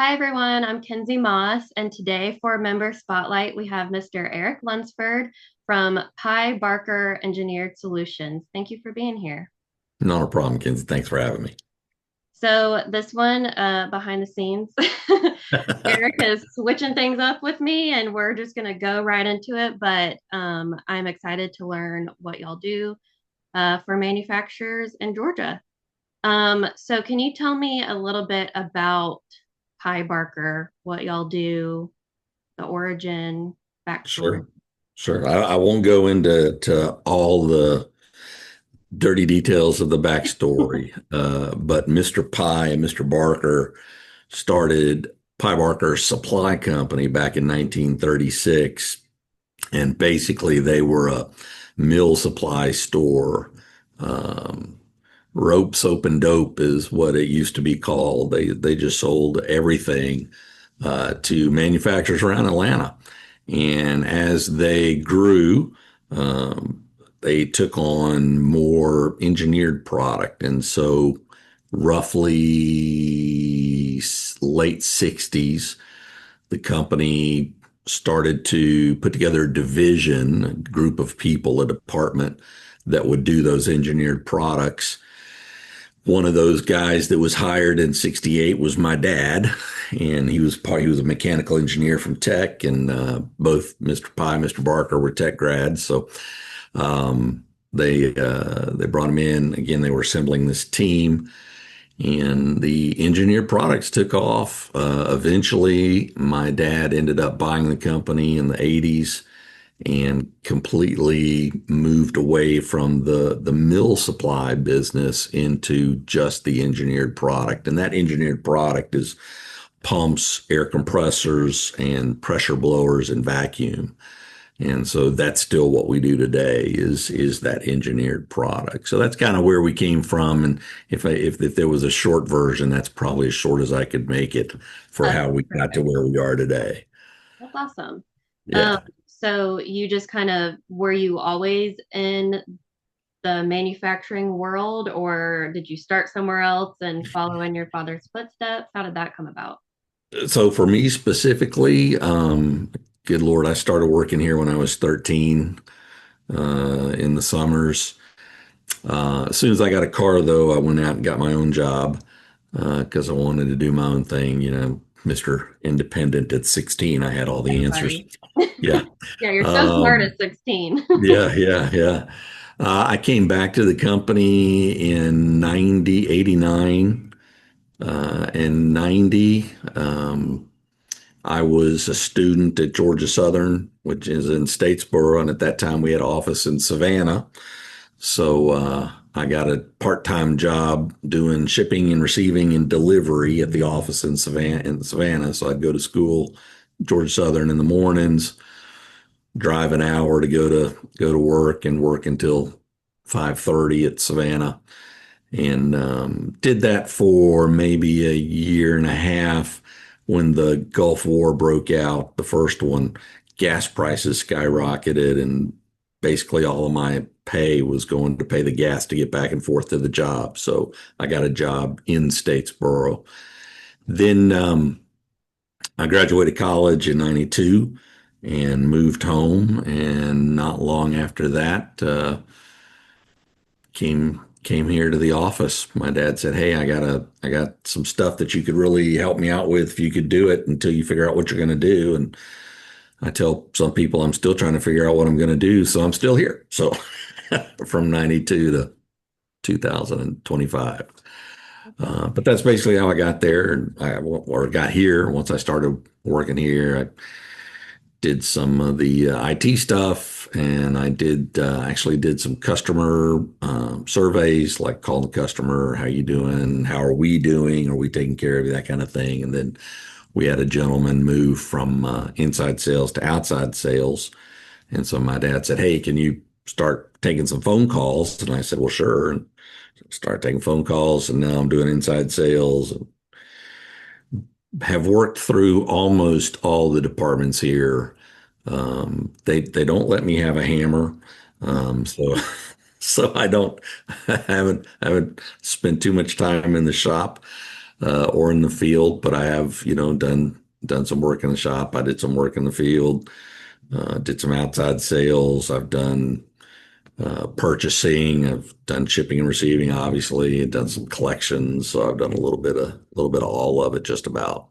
Hi everyone, I'm Kenzie Moss, and today for Member Spotlight, we have Mr. Eric Lunsford from Pye-Barker Engineered Solutions. Thank you for being here. Not a problem, Kenzie. Thanks for having me. So this one, behind the scenes, Eric is switching things up with me, and we're just gonna go right into it. But I'm excited to learn what y'all do for manufacturers in Georgia. So can you tell me a little bit about Pye-Barker, what y'all do, the origin, backstory? Sure. Sure. I won't go into all the dirty details of the backstory, but Mr. Pye and Mr. Barker started Pye-Barker Supply Company back in 1936. And basically, they were a mill supply store. Um, Rope, soap, and dope is what it used to be called. They just sold everything to manufacturers around Atlanta. And as they grew, um, they took on more engineered product. And so, roughly late 60s, the company started to put together a division, a group of people, a department that would do those engineered products. One of those guys that was hired in 68 was my dad, and he was a mechanical engineer from Tech, and both Mr. Pye and Mr. Barker were Tech grads. So they brought him in. Again, they were assembling this team, and the engineered products took off. Eventually, my dad ended up buying the company in the 80s and completely moved away from the mill supply business into just the engineered product. And that engineered product is pumps, air compressors, and pressure blowers and vacuum. And so that's still what we do today is that engineered product. So that's kind of where we came from. And if there was a short version, that's probably as short as I could make it for Oh, how we got to perfect. where we are today. That's awesome. Um, Yeah. so you just kind of were you always in the manufacturing world, or did you start somewhere else and follow in your father's footsteps? How did that come about? So for me specifically, good Lord, I started working here when I was 13 in the summers. As soon as I got a car, though, I went out and got my own job because I wanted to do my own thing. You know, Mr. Independent at 16, I had all the answers. Everybody. Yeah. Yeah, you're so smart Um, at 16. yeah. I came back to the company in 89 and 90. I was a student at Georgia Southern, which is in Statesboro, and at that time we had an office in Savannah. So I got a part-time job doing shipping and receiving and delivery at the office in Savannah. So I'd go to school, Georgia Southern in the mornings, drive an hour to go to work and work until 5:30 at Savannah, and did that for maybe a year and a half. When the Gulf War broke out, the first one, gas prices skyrocketed, and basically all of my pay was going to pay the gas to get back and forth to the job. So I got a job in Statesboro. Then I graduated college in 92 and moved home. And not long after that, came here to the office. My dad said, "Hey, I got some stuff that you could really help me out with if you could do it until you figure out what you're going to do." And I tell some people I'm still trying to figure out what I'm going to do, so I'm still here. So from 92 to 2025. That's awesome. But that's basically how I got there, and or got here. Once I started working here, I did some of the IT stuff, and I did actually did some customer surveys, like call the customer, how you doing, how are we doing, are we taking care of you, that kind of thing. And then we had a gentleman move from inside sales to outside sales, and so my dad said, "Hey, can you start taking some phone calls?" And I said, "Well, sure." And start taking phone calls, and now I'm doing inside sales. Have worked through almost all the departments here. They don't let me have a hammer, so so I don't I haven't spent too much time in the shop. or in the field, but I have, done some work in the shop. I did some work in the field, did some outside sales. I've done purchasing. I've done shipping and receiving, obviously. I've done some collections, so I've done a little bit of all of it, just about.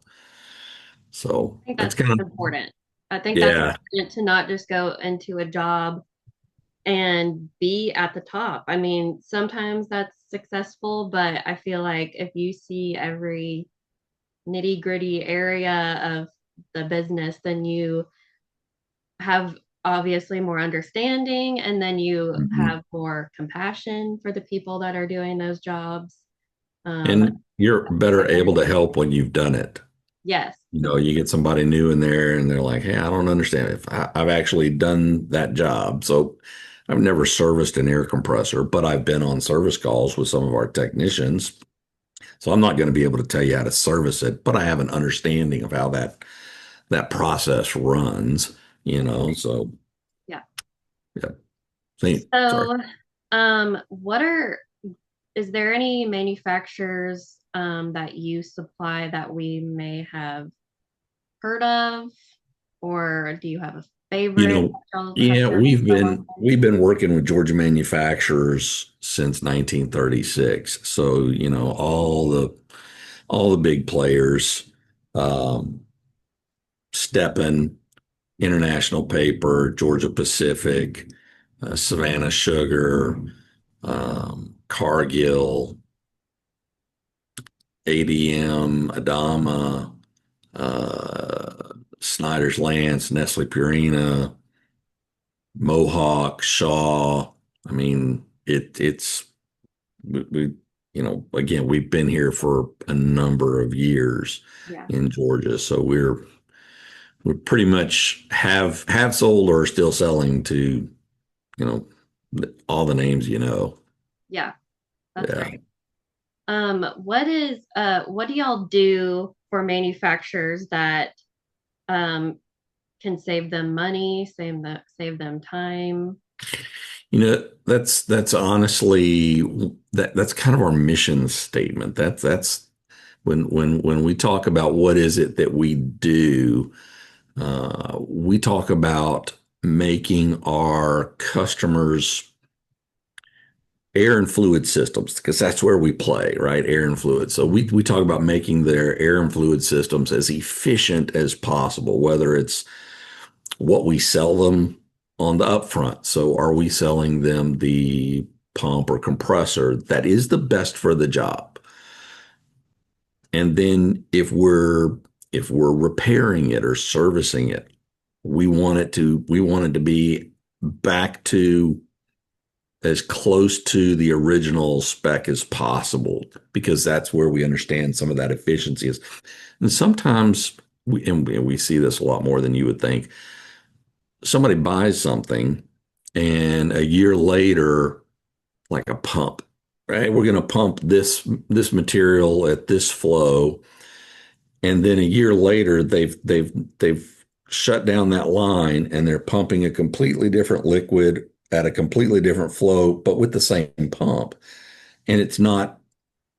So I think that's that's kind of important. I think that's yeah. important to not just go into a job and be at the top. I mean, sometimes that's successful, but I feel like if you see every nitty gritty area of the business, then you have obviously more understanding and then you Mhm. have more compassion for the people that are doing those jobs. Um, And you're better able to help when you've done it. yes, You get somebody new in there and they're like, hey, I don't understand. If I've actually done that job. So I've never serviced an air compressor, but I've been on service calls with some of our technicians. So I'm not going to be able to tell you how to service it, but I have an understanding of how that process runs. So yeah. yeah. See, sorry. So, what are is there any manufacturers that you supply that we may have heard of, or do you have a You favorite know, that y'all have yeah, done so we've been working with Georgia manufacturers since 1936. So, all the big players, um, Steppen, International Paper, Georgia Pacific, Savannah Sugar, Cargill, ADM, Adama, Snyder's Lance, Nestle Purina, Mohawk, Shaw. I mean, again, we've been here for a number of years Yeah, in Georgia, so we pretty much have sold or are still selling to, you know, all the names you know. yeah, that's Yeah. great. What do y'all do for manufacturers that um can save them money, save them time? That's honestly that's kind of our mission statement. That's when we talk about what is it that we do, we talk about making our customers air and fluid systems because that's where we play, right? Air and fluid. So we talk about making their air and fluid systems as efficient as possible, whether it's what we sell them on the upfront. So are we selling them the pump or compressor that is the best for the job? And then if we're repairing it or servicing it, we want it to be back to as close to the original spec as possible because that's where we understand some of that efficiency is. And sometimes we see this a lot more than you would think. Somebody buys something and a year later, like a pump, right? We're going to pump this material at this flow, and then a year later, they've shut down that line and they're pumping a completely different liquid at a completely different flow, but with the same pump. And it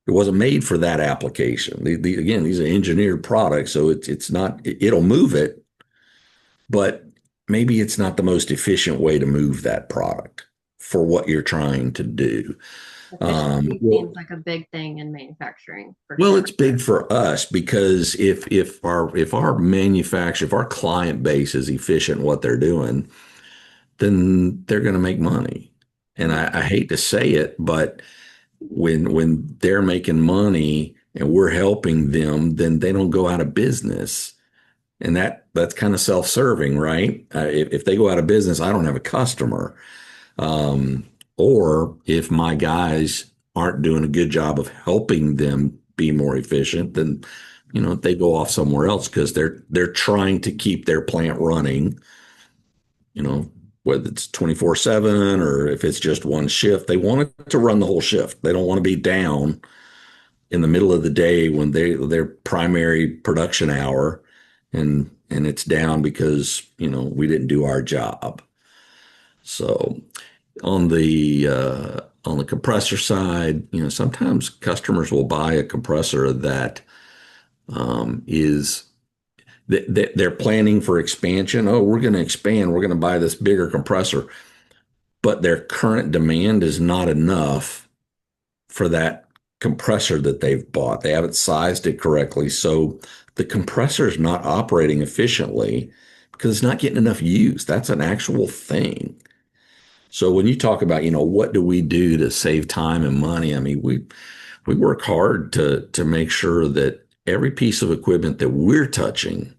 wasn't made for that application. Again, these are engineered products, so it's not. It'll move it, but maybe it's not the most efficient way to move that product for what you're trying to do. Efficiency Well, seems like a big thing in manufacturing for well, sure. it's big for us because if our client base is efficient in what they're doing, then they're going to make money. And Mhm. I hate to say it, but when they're making money and we're helping them, then they don't go out of business. And that's kind of self-serving, right? If they go out of business, I don't have a customer. Um, or if my guys aren't doing a good job of helping them be more efficient, then they go off somewhere else because they're trying to keep their plant running. You know, whether it's 24/7 or if it's just one shift, they want it to run the whole shift. They don't want to be down in the middle of the day when their primary production hour, and it's down because we didn't do our job. So on the on the compressor side, sometimes customers will buy a compressor that is they're planning for expansion. Oh, we're going to expand. We're going to buy this bigger compressor, but their current demand is not enough for that compressor that they've bought. They haven't sized it correctly. So the compressor is not operating efficiently because it's not getting enough use. That's an actual thing. So when you talk about, what do we do to save time and money? I mean, we work hard to make sure that every piece of equipment that we're touching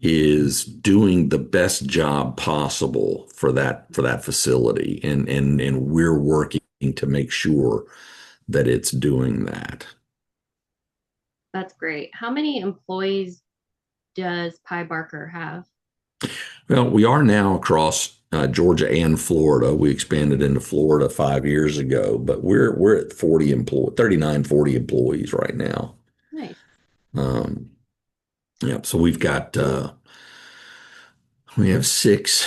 is doing the best job possible for that facility, and we're working to make sure that it's doing that. That's great. How many employees does Pye-Barker have? Well, we are now across Georgia and Florida. We expanded into Florida 5 years ago, but we're at 39, 40 employees right now. Nice. Um, yeah, so we have six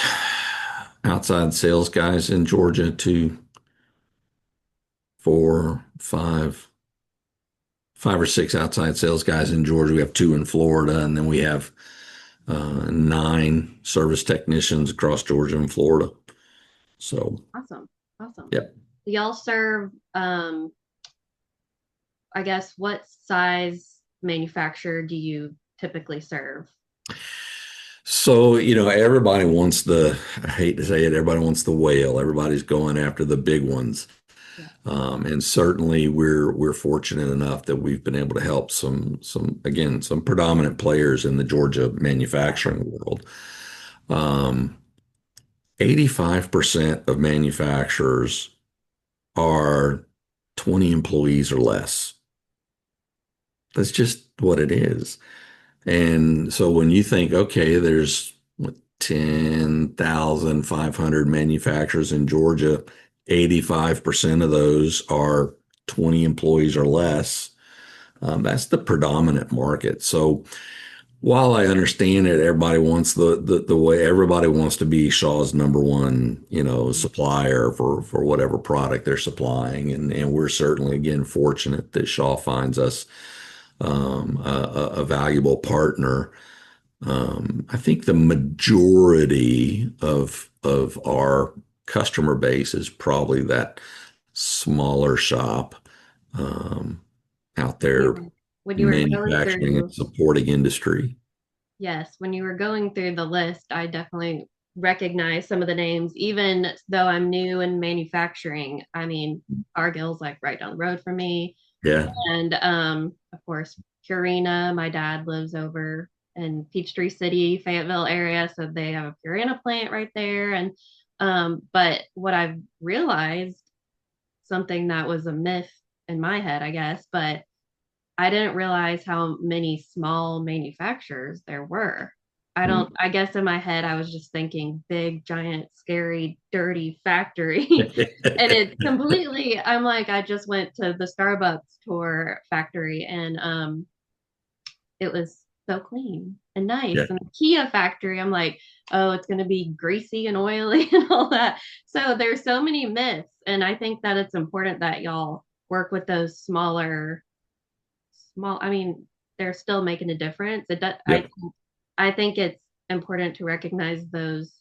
outside sales guys in Georgia, two, four, five or six outside sales guys in Georgia. We have two in Florida, and then we have nine service technicians across Georgia and Florida. So, Awesome. Awesome. yep. Do y'all serve, I guess, what size manufacturer do you typically serve? So, everybody wants I hate to say it, everybody wants the whale. Everybody's going after the big ones. Yeah. And certainly we're fortunate enough that we've been able to help some predominant players in the Georgia manufacturing world. 85% of manufacturers are 20 employees or less. That's just what it is. And so when you think, okay, there's 10,500 manufacturers in Georgia, 85% of those are 20 employees or less. That's the predominant market. So while I understand it, everybody wants the way everybody wants to be Shaw's number one, supplier for whatever product they're supplying. And we're certainly, again, fortunate that Shaw finds us a valuable partner. I think the majority of our customer base is probably that smaller shop out Yeah. there When you were going manufacturing and through, supporting industry. yes, when you were going through the list, I definitely recognize some of the names, even though I'm new in manufacturing. I mean, Cargill's like right down the road from me. Yeah. And of course, Purina, my dad lives over in Peachtree City, Fayetteville area, so they have a Purina plant right there. And but what I've realized, something that was a myth in my head, I guess, but I didn't realize how many small manufacturers there were. I guess in my head, I was just thinking big, giant, scary, dirty factory. And it's completely, I'm like, I just went to the Starbucks tour factory, and it was so clean and nice. Yeah. And the Kia factory, I'm like, oh, it's going to be greasy and oily and all that. So there's so many myths. And I think that it's important that y'all work with those I mean, they're still making a difference. It does, Yep. I think it's important to recognize those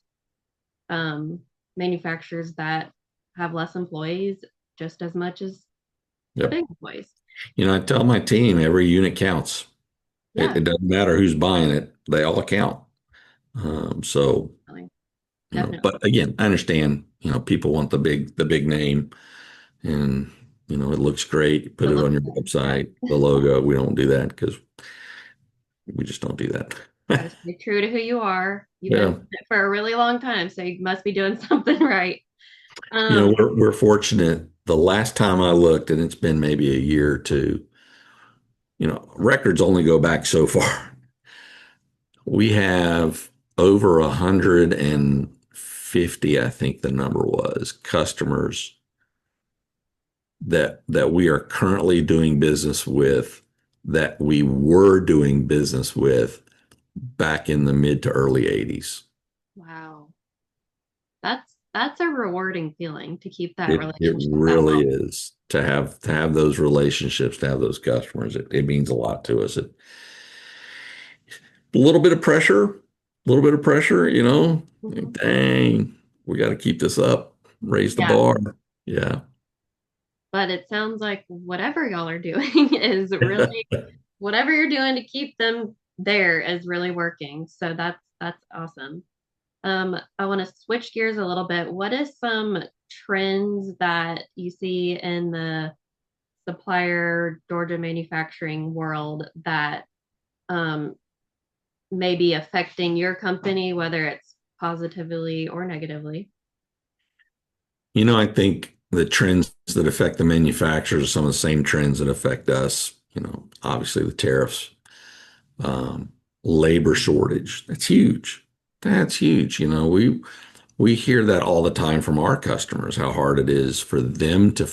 um, manufacturers that have less employees just as much as the Yep. big employees. I tell my team every unit counts. It, Yeah, it doesn't matter who's buying it; they all count. So, definitely. Definitely. but again, I understand. People want the big name, and it looks great. Put It it looks on your good. Yeah. website, the logo. We don't do that because we just don't do that. Gotta stay true to who you are. You've been Yeah. doing it for a really long time, so you must be doing something right. Um, We're fortunate. The last time I looked, and it's been maybe a year or two, records only go back so far. We have over 150, I think the number was, customers that we are currently doing business with that we were doing business with back in the mid to early 80s. wow, that's a rewarding feeling to keep that It relationship that really long. is to have those relationships, to have those customers. It means a lot to us. A little bit of pressure, a little bit of pressure, you know. Mhm. Dang, we got to keep this up, raise the Yeah. bar. Yeah. But it sounds like whatever y'all are doing is really whatever you're doing to keep them there is really working. So that's awesome. I want to switch gears a little bit. What is some trends that you see in the supplier Georgia manufacturing world that um, may be affecting your company, whether it's positively or negatively? You know, I think the trends that affect the manufacturers are some of the same trends that affect us. You know, obviously the tariffs, um, labor shortage. That's huge. That's huge. You know, we hear that all the time from our customers, how hard it is for them to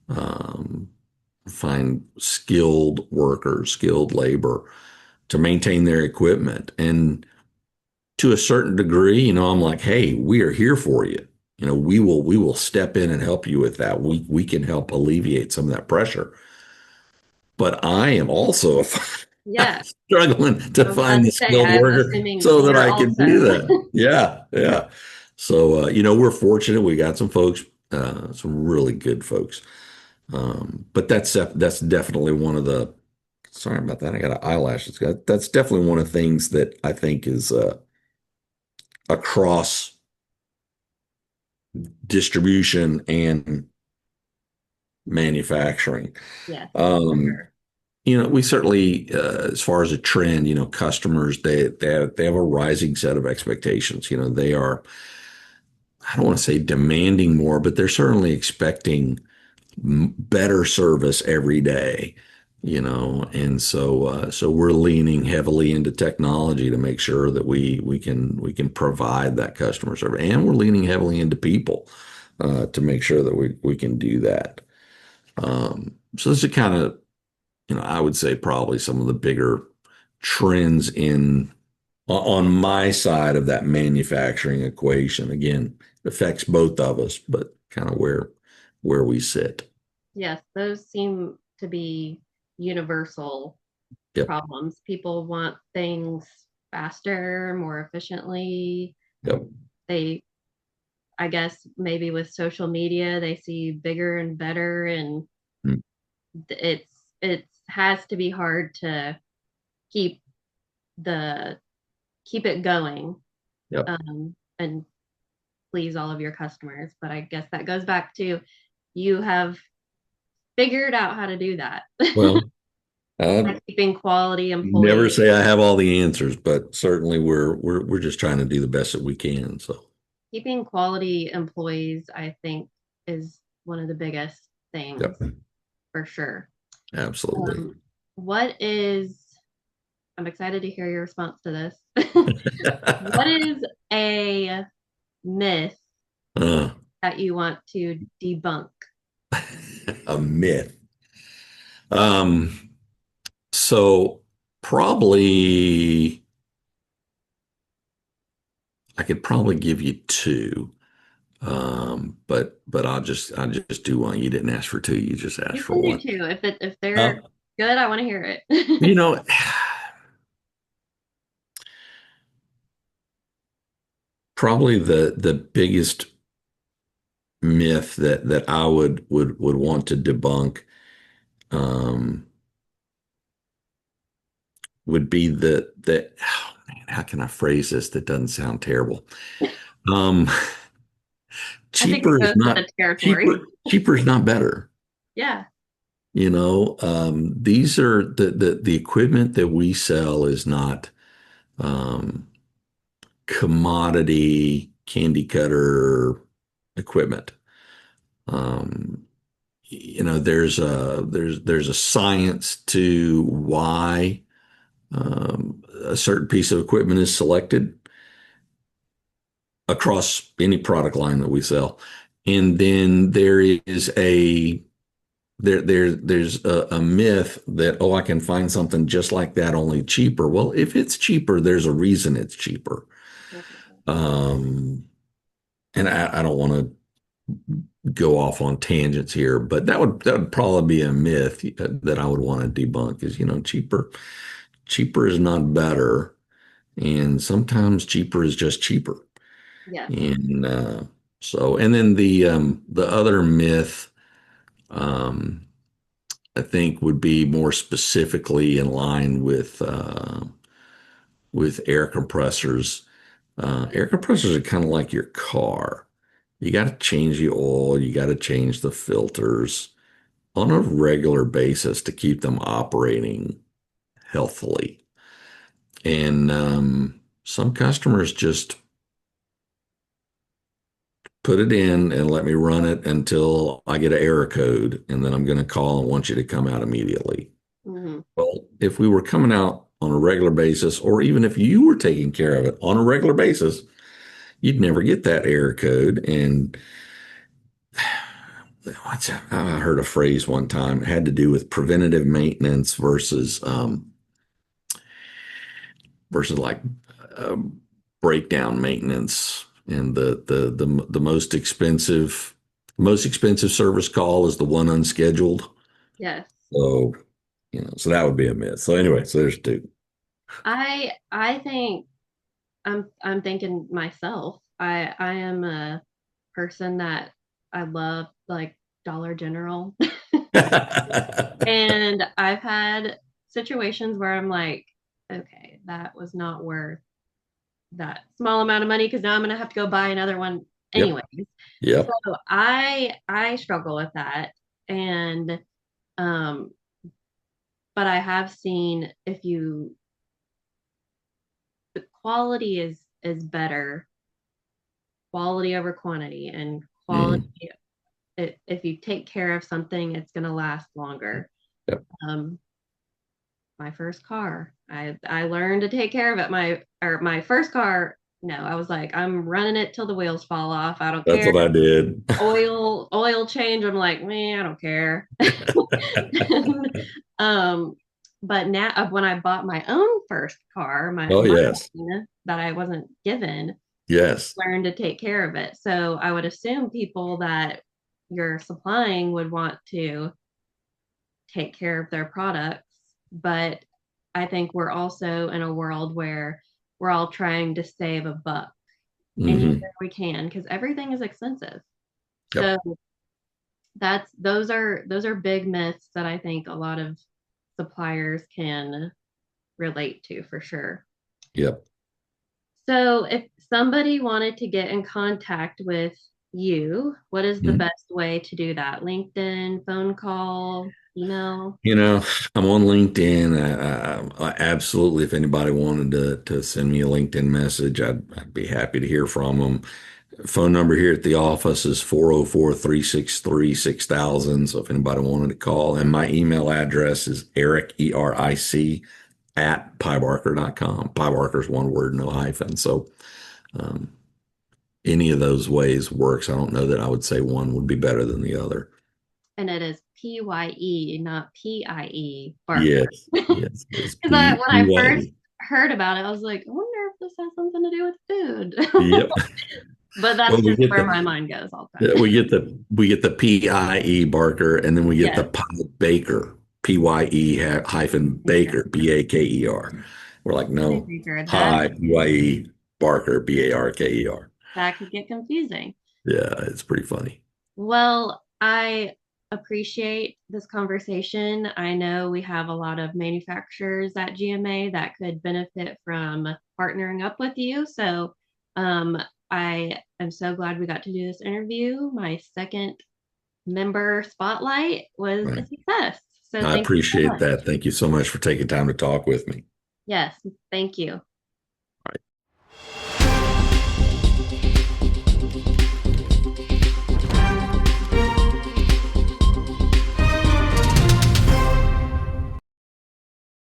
um, find skilled workers, skilled labor to maintain their equipment. And to a certain degree, you know, I'm like, hey, we are here for you. You know, we will step in and help you with that. We can help alleviate some of that pressure. But I am also Yeah, struggling to I was about find to the say, skilled I'm worker assuming so that you're I can do also. that. Yeah, yeah. So you know, we're fortunate. We got some folks, some really good folks. But that's definitely one of the. Sorry about that. I got an eyelash. That's definitely one of the things that I think is across distribution and manufacturing. Yes, for Um, sure. you know, we certainly, as far as a trend, you know, customers they have a rising set of expectations. You know, they are, I don't want to say demanding more, but they're certainly expecting better service every day. You know, and so we're leaning heavily into technology to make sure that we can provide that customer service, and we're leaning heavily into people to make sure that we can do that. So this is kind of, you know, I would say probably some of the bigger trends in on my side of that manufacturing equation. Again, it affects both of us, but kind of where we sit. Yes, those seem to be universal Yep. problems. People want things faster, more efficiently. Yep. They, I guess, maybe with social media, they see bigger and better, and Mm. it has to be hard to keep the keep it going Yep. and please all of your customers. But I guess that goes back to you have figured out how to do that. Well, I Keeping quality never employees. say I have all the answers, but certainly we're just trying to do the best that we can. So, Keeping quality employees, I think, is one of the biggest things yep, for sure. absolutely. What is, I'm excited to hear your response to this. What is a myth Uh, that you want to debunk? a myth. Um, so probably I could probably give you two. But I'll just do one. You didn't ask for two, you just asked You for can do one. two. If they're Uh, good, I want to hear it. you know, probably the biggest myth that I would want to debunk um would be that oh man, how can I phrase this that doesn't sound terrible? Um I think it cheaper is goes with not the territory. cheaper is not better. Yeah. You know, these are the equipment that we sell is not um commodity candy cutter equipment. Um, you know, there's a science to why a certain piece of equipment is selected across any product line that we sell, and then there's a myth that, oh, I can find something just like that only cheaper. Well, if it's cheaper, there's a reason it's cheaper. Definitely. Um, and I don't want to go off on tangents here, but that would probably be a myth that I would want to debunk is, cheaper is not better, and sometimes cheaper is just cheaper. Yes. And and then the other myth um, I think would be more specifically in line with air compressors. Air compressors are kind of like your car. You got to change the oil, you got to change the filters on a regular basis to keep them operating healthily. And some customers just put it in and let me run it until I get an error code, and then I'm going to call and want you to come out immediately. Hmm. Well, if we were coming out on a regular basis, or even if you were taking care of it on a regular basis, you'd never get that error code. And I heard a phrase one time, it had to do with preventative maintenance versus like um, breakdown maintenance. And the most expensive service call is the one unscheduled. Yes. So, so that would be a myth. So anyway, so there's two. I think I'm thinking myself. I am a person that I love like Dollar General. And I've had situations where I'm like, okay, that was not worth that small amount of money because now I'm gonna have to go buy another one Yep. anyways. Yep. So I struggle with that. And um, but I have seen if you the quality is better, quality over quantity, and quality Mhm. if you take care of something, it's gonna last longer. Yep. Um, my first car. I learned to take care of it. My first car, no, I was like, I'm running it till the wheels fall off. I don't That's care. what I did. Oil change. I'm like, man, I don't care. um, but now when I bought my own first car, Oh, yes. mine that I wasn't given, Yes. learn to take care of it. So I would assume people that you're supplying would want to take care of their products. But I think we're also in a world where we're all trying to save a buck Hmm. anywhere we can because everything is expensive. Yep. So those are big myths that I think a lot of suppliers can relate to for sure. Yep. So if somebody wanted to get in contact with you, what is the Mhm. best way to do that? LinkedIn, phone call, email? You know, I'm on LinkedIn. Absolutely, if anybody wanted to send me a LinkedIn message, I'd be happy to hear from them. Phone number here at the office is 404-363-6000. So if anybody wanted to call, and my email address is Eric, ERIC, at Pye-Barker.com. Pye-Barker is one word, no hyphen. So um, any of those ways works. I don't know that I would say one would be better than the other. And it is Pye, not Pie Barker. Yes, yes, it's Because when I first PYE. heard about it, I was like, I wonder if this has something to do with food. Yep. But that's Well, just where my mind goes all the time. we get the PIE Barker, and then we get the Yes. Pye Baker, PYE hyphen Baker. Baker, Baker. We're like, no, Baker. Pye, PYE Barker, Barker. That could get confusing. Yeah, it's pretty funny. Well, I appreciate this conversation. I know we have a lot of manufacturers at GMA that could benefit from partnering up with you. So um, I am so glad we got to do this interview. My second member spotlight was a Right. success. So I thank you so appreciate much. that. Thank you so much for taking time to talk with me. Yes, thank you.